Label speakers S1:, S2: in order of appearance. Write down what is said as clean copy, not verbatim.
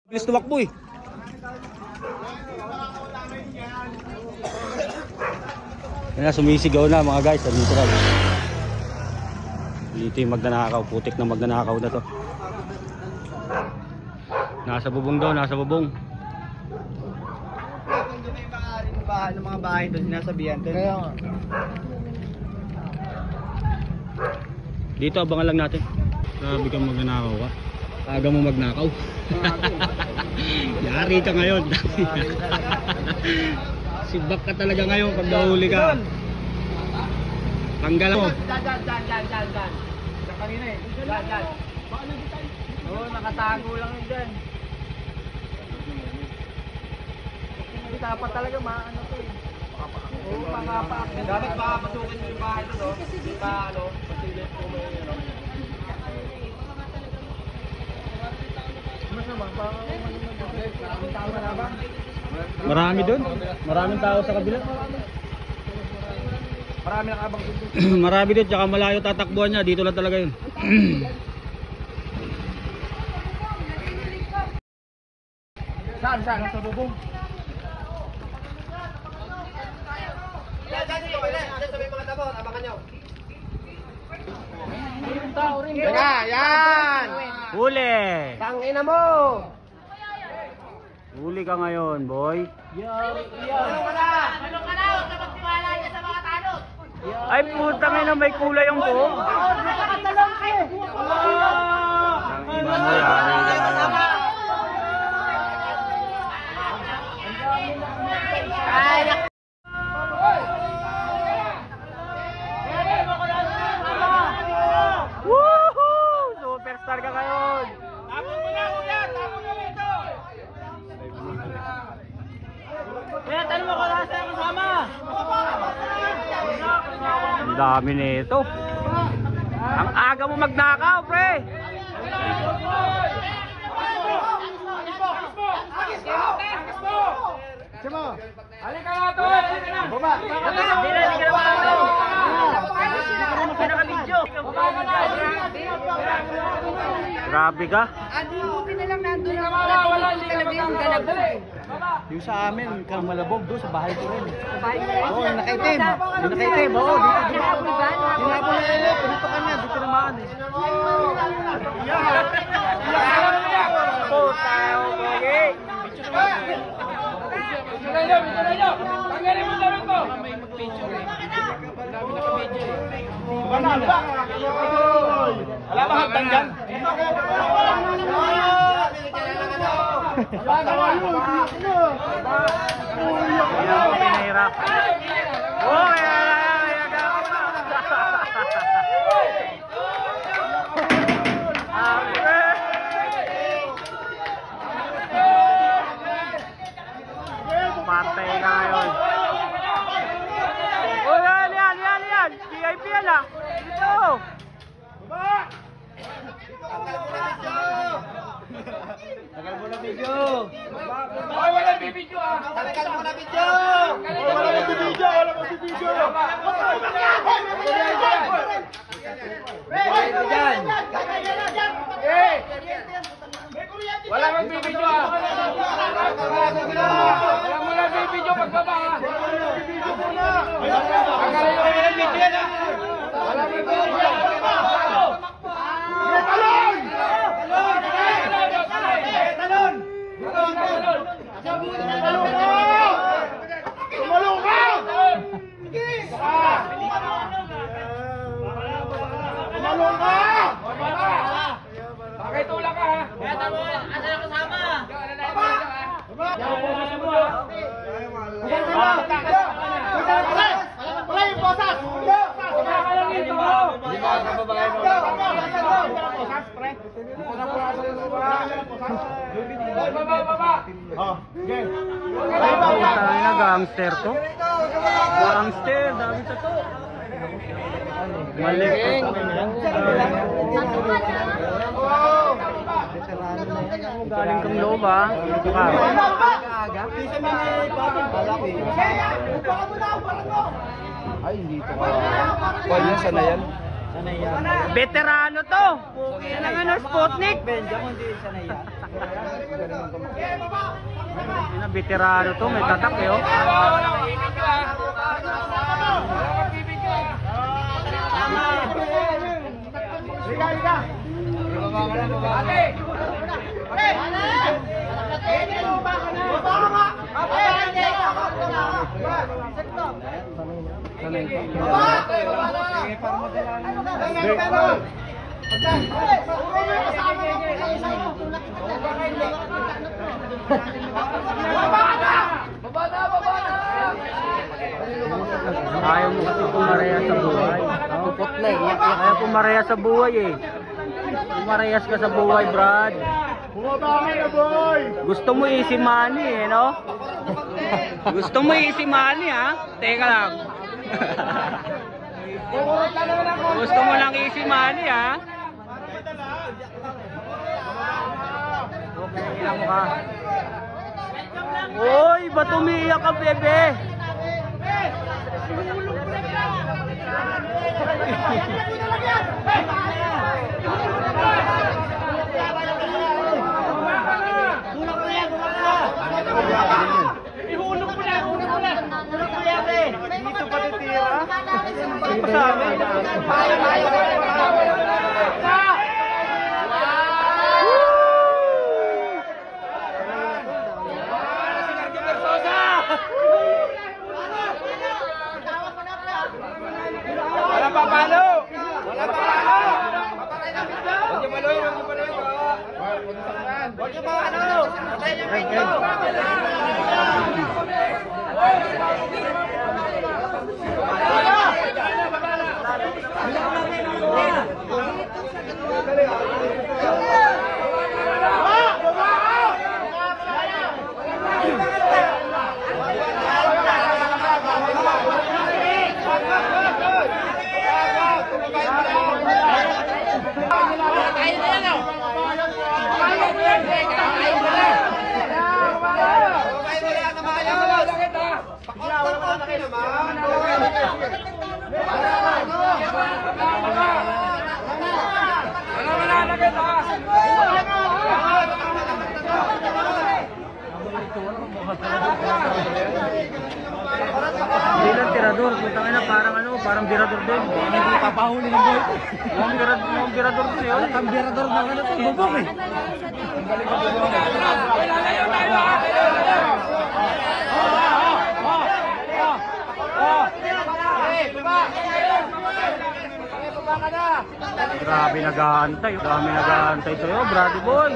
S1: Bilis tumakbo eh. Yan na, sumisigaw na mga guys. Dito na. Dito yung magnanakaw. Putik na magnanakaw na to. Nasa bubong daw, nasa bubong.
S2: Doon na yung bahay ng mga bahay doon, sinasabihan doon. Kaya nga.
S1: Dito, abangan lang natin. Grabe kang magnanakaw ka. Aga mo magnakaw. Yari ka ngayon. Sibak ka talaga ngayon pag nahuli ka. Tanggal mo.
S2: Diyan. Kanina eh. Diyan. Oo, nakatago lang yun dyan. Hindi dapat talaga maano to eh. Oo, makapak. Dapat makapasukin mo yung bahay to, no? Hindi pa ano, pasilip po mo yun, no?
S1: Marami doon. Maraming tao sa kabila.
S2: Marami nakabang dito.
S1: Marami doon, tsaka malayo tatakbuhan niya. Dito lang talaga yun.
S2: Saan? Sa bubong? Diyan sa may mga tabo, abangan nyo. Yan!
S1: Huli!
S2: Tangina mo!
S1: Huli ka ngayon, boy.
S2: Ano ka na? Huwag ka magtiwala niya sa mga tanod!
S1: Ay, putang ina, may kulay yung buhok.
S2: Nakatalong ka eh!
S1: Ang ina mo, yari ka ngayon. Woohoo! Superstar ka ngayon.
S2: Tapos mo na, kuya! Tapos mo dito! Kaya tanong mo kung nasa kasama!
S1: Ang dami nito. Ang aga mo magnakaw, pre.
S2: Halika na to! Halika na! Baba! Hindi na nakabidyo!
S1: Grabe ka.
S3: Buti na lang nandun ako talaga yung galabog.
S2: Yung sa amin, kang malabog doon sa bahay ko rin.
S3: Bahay ko rin.
S2: Oo, yung nakaitim. Yung nakaitim, oo.
S3: Hinabol ba?
S2: Hinabol na yun, dito ka na, dito naman eh.
S1: Puta, okay.
S2: Tanggalin mo damit mo! May mag-picture eh. Dami naka-video eh. Wala ba hagdan dyan?
S1: Yan ang pinahirap. Oh, patay ka ngayon. Oh, yan. VIP yan ah. Dito.
S2: Tagal mo na video! Ay, wala bibidyo ah! Tagal mo na video! Wala bibidyo! Wala bibidyo! Wala magbibidyo ah! Wala mo na bibidyo pagbaba ah! Tagal mo na video yan ah! Wala magbibidyo! Pakitulak ka ha! Kaya tamo, asa na kasama? Wala yung posas! Wala ka lang dito! Hindi ka nababagay mo. Posas, pre! Baba! Oh, okay.
S1: Tayo na gangster to. Gangster, dami sa to. Malik. Galing kang loob ah.
S2: Ay, hindi ko. Wala yan, sana yan.
S1: Veterano to. Yan ang ano, Sputnik. Yan ang veterano to, may tatak eh oh. Ayaw mo kasi pumarehas sa buhay. Ayaw pumarehas sa buhay eh. Pumarehas ka sa buhay, Brad. Gusto mo easy money eh, no? Gusto mo easy money ha? Teka lang. Gusto mo lang easy money ha? Okay, mo ka. Oy, ba't umiiyak ka, bebe?
S2: Ihulog mo na! Dito pa titira? Ano pa sa amin? Wala pa palo! Wala pa palo! Huwag yung maloy, huwag yung maloy. Huwag yung mga ano! Patay yung video!
S1: Hindi lang tirador, putang ina parang ano, parang birador din.
S2: Hindi papahuli ng boy.
S1: Yung birador din yun.
S2: Ang birador na ano to, bubok eh.
S1: Grabe nag-aantay. Grabe nag-aantay sa'yo, Brady boy.